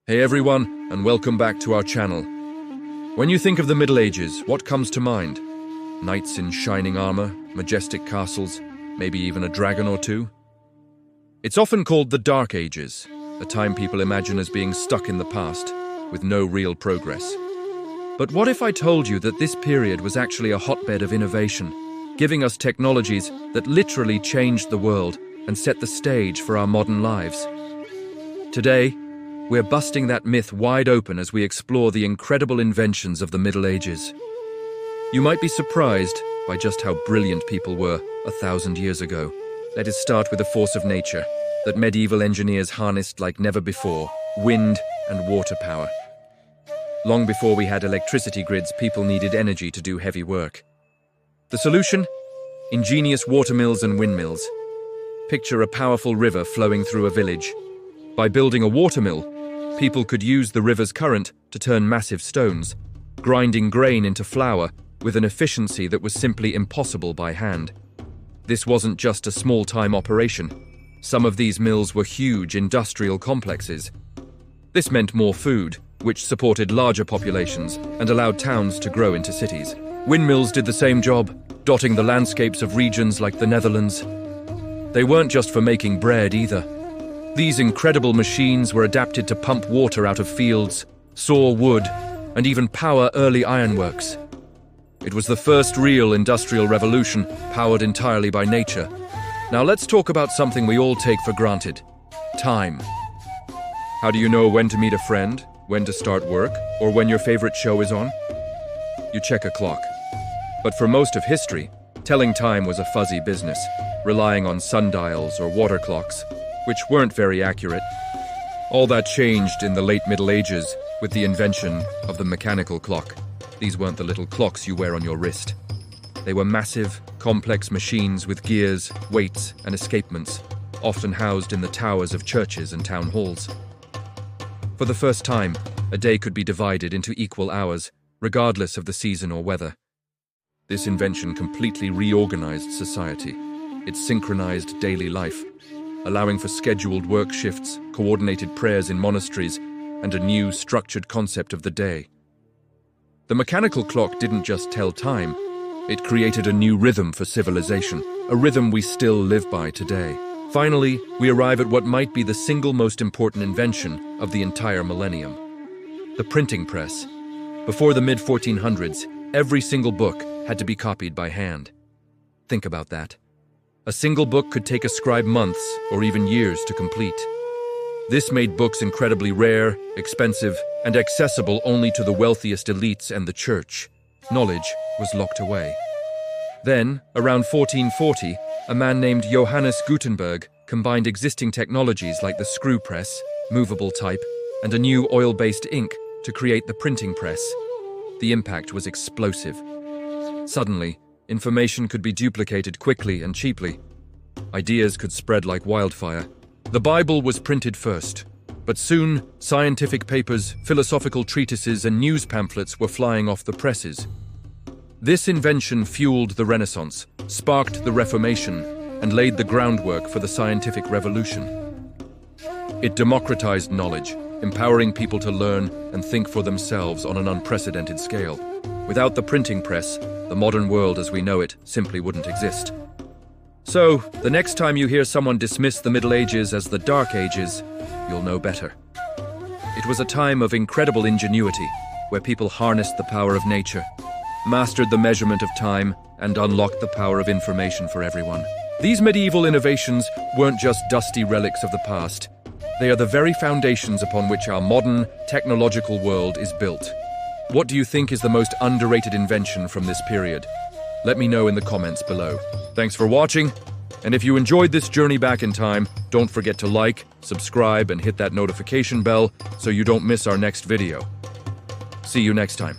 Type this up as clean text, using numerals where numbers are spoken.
Hey everyone, and welcome back to our channel. When you think of the Middle Ages, what comes to mind? Knights in shining armor, majestic castles, maybe even a dragon or two? It's often called the Dark Ages, a time people imagine as being stuck in the past, with no real progress. But what if I told you that this period was actually a hotbed of innovation, giving us technologies that literally changed the world and set the stage for our modern lives? Today, we're busting that myth wide open as we explore the incredible inventions of the Middle Ages. You might be surprised by just how brilliant people were 1,000 years ago. Let us start with the force of nature that medieval engineers harnessed like never before: wind and water power. Long before we had electricity grids, people needed energy to do heavy work. The solution? Ingenious watermills and windmills. Picture a powerful river flowing through a village. By building a watermill, people could use the river's current to turn massive stones, grinding grain into flour with an efficiency that was simply impossible by hand. This wasn't just a small-time operation. Some of these mills were huge industrial complexes. This meant more food, which supported larger populations and allowed towns to grow into cities. Windmills did the same job, dotting the landscapes of regions like the Netherlands. They weren't just for making bread either. These incredible machines were adapted to pump water out of fields, saw wood, and even power early ironworks. It was the first real industrial revolution, powered entirely by nature. Now let's talk about something we all take for granted: time. How do you know when to meet a friend, when to start work, or when your favorite show is on? You check a clock. But for most of history, telling time was a fuzzy business, relying on sundials or water clocks, which weren't very accurate. All that changed in the late Middle Ages with the invention of the mechanical clock. These weren't the little clocks you wear on your wrist. They were massive, complex machines with gears, weights, and escapements, often housed in the towers of churches and town halls. For the first time, a day could be divided into equal hours, regardless of the season or weather. This invention completely reorganized society. It synchronized daily life, allowing for scheduled work shifts, coordinated prayers in monasteries, and a new, structured concept of the day. The mechanical clock didn't just tell time, it created a new rhythm for civilization, a rhythm we still live by today. Finally, we arrive at what might be the single most important invention of the entire millennium: the printing press. Before the mid-1400s, every single book had to be copied by hand. Think about that. A single book could take a scribe months or even years to complete. This made books incredibly rare, expensive, and accessible only to the wealthiest elites and the church. Knowledge was locked away. Then, around 1440, a man named Johannes Gutenberg combined existing technologies like the screw press, movable type, and a new oil-based ink to create the printing press. The impact was explosive. Suddenly, information could be duplicated quickly and cheaply. Ideas could spread like wildfire. The Bible was printed first, but soon scientific papers, philosophical treatises, and news pamphlets were flying off the presses. This invention fueled the Renaissance, sparked the Reformation, and laid the groundwork for the scientific revolution. It democratized knowledge, empowering people to learn and think for themselves on an unprecedented scale. Without the printing press, the modern world as we know it simply wouldn't exist. So, the next time you hear someone dismiss the Middle Ages as the Dark Ages, you'll know better. It was a time of incredible ingenuity, where people harnessed the power of nature, mastered the measurement of time, and unlocked the power of information for everyone. These medieval innovations weren't just dusty relics of the past. They are the very foundations upon which our modern, technological world is built. What do you think is the most underrated invention from this period? Let me know in the comments below. Thanks for watching, and if you enjoyed this journey back in time, don't forget to like, subscribe, and hit that notification bell so you don't miss our next video. See you next time.